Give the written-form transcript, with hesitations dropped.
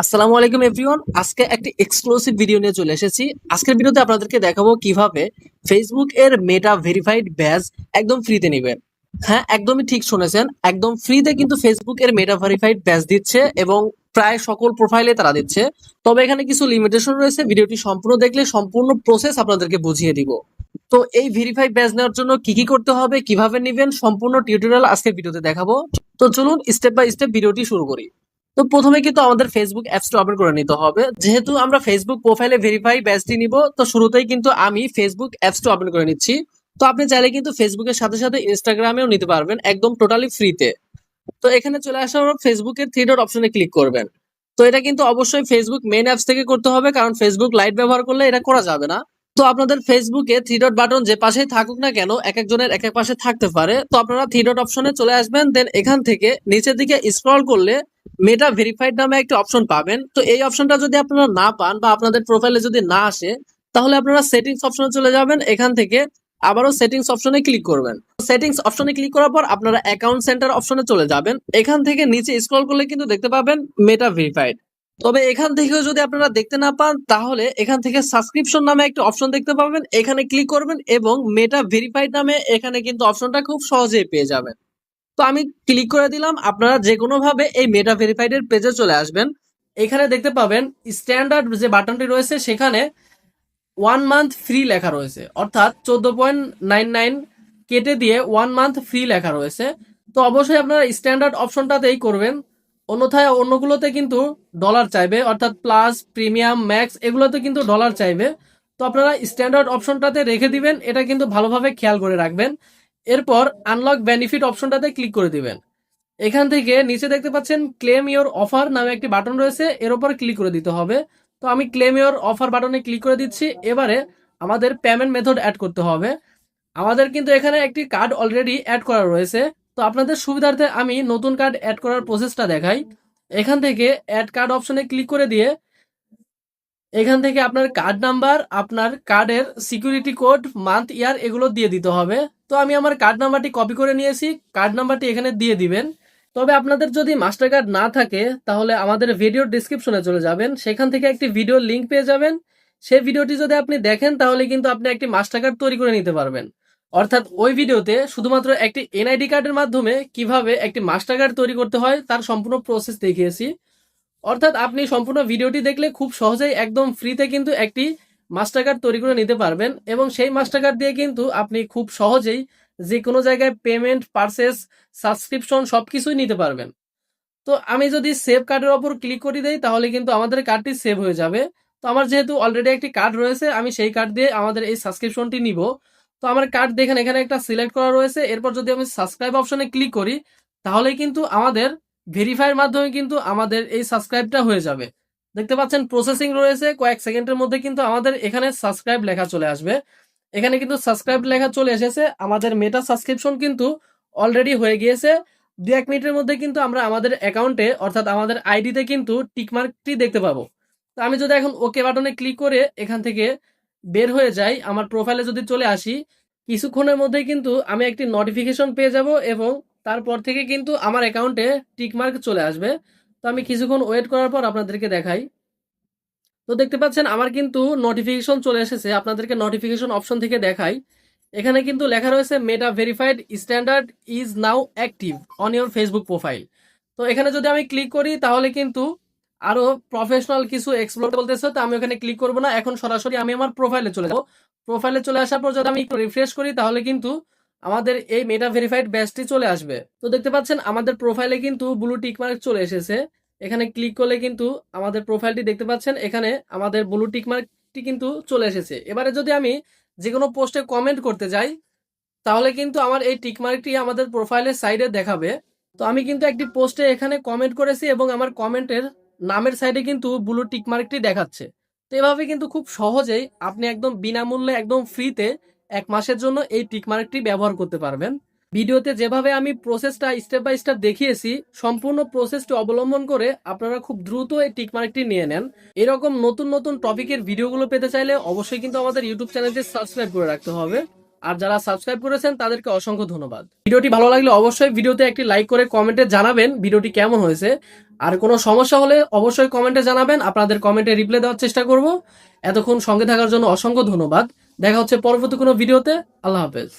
আসসালামু আলাইকুম এভরিওয়ান। আজকে একটি এক্সক্লুসিভ ভিডিও নিয়ে চলে এসেছি। আজকের ভিডিওতে আপনাদেরকে দেখাবো কিভাবে ফেসবুক এর মেটা ভেরিফাইড ব্যাজ একদম ফ্রিতে নেবেন। হ্যাঁ, একদমই ঠিক শুনেছেন, একদম ফ্রিতে কিন্তু ফেসবুক এর মেটা ভেরিফাইড ব্যাজ দিচ্ছে এবং প্রায় সকল প্রোফাইলে তারা দিচ্ছে। তবে এখানে কিছু লিমিটেশন রয়েছে, ভিডিওটি সম্পূর্ণ দেখলে সম্পূর্ণ প্রসেস আপনাদেরকে বুঝিয়ে দিব। তো এই ভেরিফাইড ব্যাজ নেওয়ার জন্য কি কি করতে হবে, কিভাবে নেবেন, সম্পূর্ণ টিউটোরিয়াল আজকের ভিডিওতে দেখাবো। তো চলুন স্টেপ বাই স্টেপ ভিডিওটি শুরু করি। তো প্রথমে কিন্তু আমাদের ফেসবুক অ্যাপসটা ওপেন করে নিতে হবে। যেহেতু আমরা ফেসবুক প্রোফাইলে ভেরিফাই ব্যাজটি নিব, তো শুরুতেই কিন্তু আমি ফেসবুক অ্যাপসটা ওপেন করে নিচ্ছি। তো আপনি চাইলে কিন্তু ফেসবুকের সাথে সাথে ইনস্টাগ্রামেও নিতে পারবেন একদম টোটালি ফ্রিতে। তো এখানে চলে আসার পর ফেসবুকের থ্রি ডট অপশনে ক্লিক করবেন। তো এটা কিন্তু অবশ্যই ফেসবুক মেইন অ্যাপস থেকে করতে হবে, কারণ ফেসবুক লাইট ব্যবহার করলে এটা করা যাবে না। তো আপনাদের ফেসবুকে থ্রি ডট বাটন যে পাশেই থাকুক না কেন, এক একজনের এক এক পাশে থাকতে পারে। তো আপনারা থ্রি ডট অপশনে চলে আসবেন, দেন এখান থেকে নিচের দিকে স্ক্রল করলে মেটা ভেরিফাইড নামে একটা অপশন পাবেন। তো এই অপশনটা যদি আপনারা না পান বা আপনাদের প্রোফাইলে যদি না আসে, তাহলে আপনারা সেটিংস অপশনে চলে যাবেন। এখান থেকে আবারও সেটিংস অপশনে ক্লিক করবেন। সেটিংস অপশনে ক্লিক করার পর আপনারা অ্যাকাউন্ট সেন্টার অপশনে চলে যাবেন। এখান থেকে নিচে স্ক্রল করলে কিন্তু দেখতে পাবেন মেটা ভেরিফাইড। তবে এখান থেকেও যদি আপনারা দেখতে না পান, তাহলে এখান থেকে সাবস্ক্রিপশন নামে একটা অপশন দেখতে পাবেন, এখানে ক্লিক করবেন এবং মেটা ভেরিফাইড নামে এখানে কিন্তু অপশনটা খুব সহজেই পেয়ে যাবেন। তো আমি ক্লিক করে দিলাম। আপনারা যে কোনো ভাবে এই মেটা ভেরিফাইড এর পেজে চলে আসবেন। এখানে দেখতে পাবেন স্ট্যান্ডার্ড যে বাটনটি রয়েছে সেখানে 1 মান্থ ফ্রি লেখা রয়েছে, অর্থাৎ 14.99 কেটে দিয়ে 1 মান্থ ফ্রি লেখা রয়েছে। তো অবশ্যই আপনারা স্ট্যান্ডার্ড অপশনটাতেই করবেন, অন্যথায় অন্যগুলোতে কিন্তু ডলার চাইবে, অর্থাৎ প্লাস, প্রিমিয়াম, ম্যাক্স এগুলোতে কিন্তু ডলার চাইবে। তো আপনারা স্ট্যান্ডার্ড অপশনটাতে রেখে দিবেন, এটা কিন্তু ভালোভাবে খেয়াল করে রাখবেন। এরপর আনলক বেনিফিট অপশনটাতে ক্লিক করে দিবেন। এখান থেকে নিচে দেখতে পাচ্ছেন ক্লেম ইওর অফার নামে একটি বাটন রয়েছে, এর উপর ক্লিক করে দিতে হবে। তো আমি ক্লেম ইওর অফার বাটনে ক্লিক করে দিচ্ছি। এবারে আমাদের পেমেন্ট মেথড অ্যাড করতে হবে। আমাদের কিন্তু এখানে একটি কার্ড অলরেডি অ্যাড করা রয়েছে। তো আপনাদের সুবিধার্থে আমি নতুন কার্ড অ্যাড করার প্রসেসটা দেখাই। এখান থেকে অ্যাড কার্ড অপশনে ক্লিক করে দিয়ে এখান থেকে আপনার কার্ড নাম্বার, আপনার কার্ডের সিকিউরিটি কোড, মান্থ, ইয়ার এগুলো দিয়ে দিতে হবে। তো আমি আমার কার্ড নাম্বারটি কপি করে নিয়েছি, কার্ড নাম্বারটি এখানে দিয়ে দিবেন। তবে আপনাদের যদি মাস্টার কার্ড না থাকে, তাহলে আমাদের ভিডিওর ডিসক্রিপশনে চলে যাবেন, সেখান থেকে একটি ভিডিওর লিঙ্ক পেয়ে যাবেন। সেই ভিডিওটি যদি আপনি দেখেন, তাহলে কিন্তু আপনি একটি মাস্টার কার্ড তৈরি করে নিতে পারবেন। অর্থাৎ ওই ভিডিওতে শুধুমাত্র একটি এনআইডি কার্ডের মাধ্যমে কিভাবে একটি মাস্টার কার্ড তৈরি করতে হয় তার সম্পূর্ণ প্রসেস দেখিয়েছি। অর্থাৎ আপনি সম্পূর্ণ ভিডিওটি দেখলে খুব সহজেই একদম ফ্রিতে কিন্তু একটি মাস্টার কার্ড তৈরি করে নিতে পারবেন, এবং সেই মাস্টার কার্ড দিয়ে কিন্তু আপনি খুব সহজেই যে কোনো জায়গায় পেমেন্ট, পারচেস, সাবস্ক্রিপশন সবকিছুই নিতে পারবেন। তো আমি যদি সেভ কার্ডের ওপর ক্লিক করে দেই, তাহলে কিন্তু আমাদের কার্ডটি সেভ হয়ে যাবে। তো আমার যেহেতু অলরেডি একটি কার্ড রয়েছে, আমি সেই কার্ড দিয়ে আমাদের এই সাবস্ক্রিপশনটি নিব। তো আমার কার্ড দেখেন এখানে একটা সিলেক্ট করা রয়েছে। এরপর যদি আমি সাবস্ক্রাইব অপশনে ক্লিক করি, তাহলে কিন্তু আমাদের ভেরিফাইয়ের মাধ্যমে কিন্তু আমাদের এই সাবস্ক্রাইবটা হয়ে যাবে। দেখতে পাচ্ছেন প্রসেসিং রয়েছে, কয়েক সেকেন্ডের মধ্যে কিন্তু আমাদের এখানে সাবস্ক্রাইব লেখা চলে আসবে। এখানে কিন্তু সাবস্ক্রাইব লেখা চলে এসেছে, আমাদের মেটা সাবস্ক্রিপশন কিন্তু অলরেডি হয়ে গিয়েছে। 2-1 মিনিটের মধ্যে কিন্তু আমরা আমাদের অ্যাকাউন্টে, অর্থাৎ আমাদের আইডিতে কিন্তু টিকমার্কটি দেখতে পাবো। তো আমি যদি এখন ওকে বাটনে ক্লিক করে এখান থেকে বের হয়ে যাই, আমার প্রোফাইলে যদি চলে আসি, কিছুক্ষণের মধ্যেই কিন্তু আমি একটি নোটিফিকেশন পেয়ে যাব এবং তারপর থেকে কিন্তু আমার অ্যাকাউন্টে টিকমার্ক চলে আসবে। তো আমি কিছুক্ষণ ওয়েট করার পর আপনাদেরকে দেখাই। তো দেখতে পাচ্ছেন আমার কিন্তু নোটিফিকেশন চলে এসেছে, আপনাদেরকে নোটিফিকেশন অপশন থেকে দেখাই। এখানে কিন্তু লেখা রয়েছে মেটা verified standard is now active on your Facebook profile. তো এখানে যদি আমি ক্লিক করি, তাহলে কিন্তু আরো প্রফেশনাল কিছু এক্সপ্লোর বলতেছে। তো আমি ওখানে ক্লিক করবো না, এখন সরাসরি আমি আমার প্রোফাইলে চলে যাবো। প্রোফাইলে চলে আসার পর যদি আমি একটু রিফ্রেশ করি, তাহলে কিন্তু আমাদের এই মেটা ভেরিফাইড ব্যাচটি চলে আসবে। তো দেখতে পাচ্ছেন আমাদের প্রোফাইলে কিন্তু ব্লু টিক মার্ক চলে এসেছে। এখানে ক্লিক করলে কিন্তু আমাদের প্রোফাইলটি দেখতে পাচ্ছেন, এখানে আমাদের ব্লু টিক মার্কটি কিন্তু চলে এসেছে। এবারে যদি আমি যে কোনো পোস্টে কমেন্ট করতে যাই, তাহলে কিন্তু আমার এই টিক মার্কটি আমাদের প্রোফাইলের সাইডে দেখাবে। তো আমি কিন্তু একটি পোস্টে এখানে কমেন্ট করেছি এবং আমার কমেন্টের নামের সাইডে কিন্তু ব্লু টিক মার্কটি দেখাচ্ছে। তো এভাবে কিন্তু খুব সহজেই আপনি একদম বিনামূল্যে, একদম ফ্রিতে 1 মাসের জন্য এই টিক মার্কটি ব্যবহার করতে পারবেন। ভিডিওতে যেভাবে আমি প্রসেসটা স্টেপ বাই স্টেপ দেখিয়েছি, সম্পূর্ণ প্রসেসটি অবলম্বন করে আপনারা খুব দ্রুত এই টিক মার্কটি নিয়ে নেন। এরকম নতুন নতুন টপিকের ভিডিওগুলো পেতে চাইলে অবশ্যই কিন্তু আমাদের ইউটিউব চ্যানেলটি সাবস্ক্রাইব করে রাখতে হবে। আর যারা সাবস্ক্রাইব করেছেন তাদেরকে অসংখ্য ধন্যবাদ। ভিডিওটি ভালো লাগলে অবশ্যই ভিডিওতে একটি লাইক করে কমেন্টে জানাবেন ভিডিওটি কেমন হয়েছে। আর কোনো সমস্যা হলে অবশ্যই কমেন্টে জানাবেন, আপনাদের কমেন্টে রিপ্লাই দেওয়ার চেষ্টা করব। এতক্ষণ সঙ্গে থাকার জন্য অসংখ্য ধন্যবাদ। দেখা হচ্ছে পরবর্তী কোনো ভিডিওতে। আল্লাহ হাফেজ।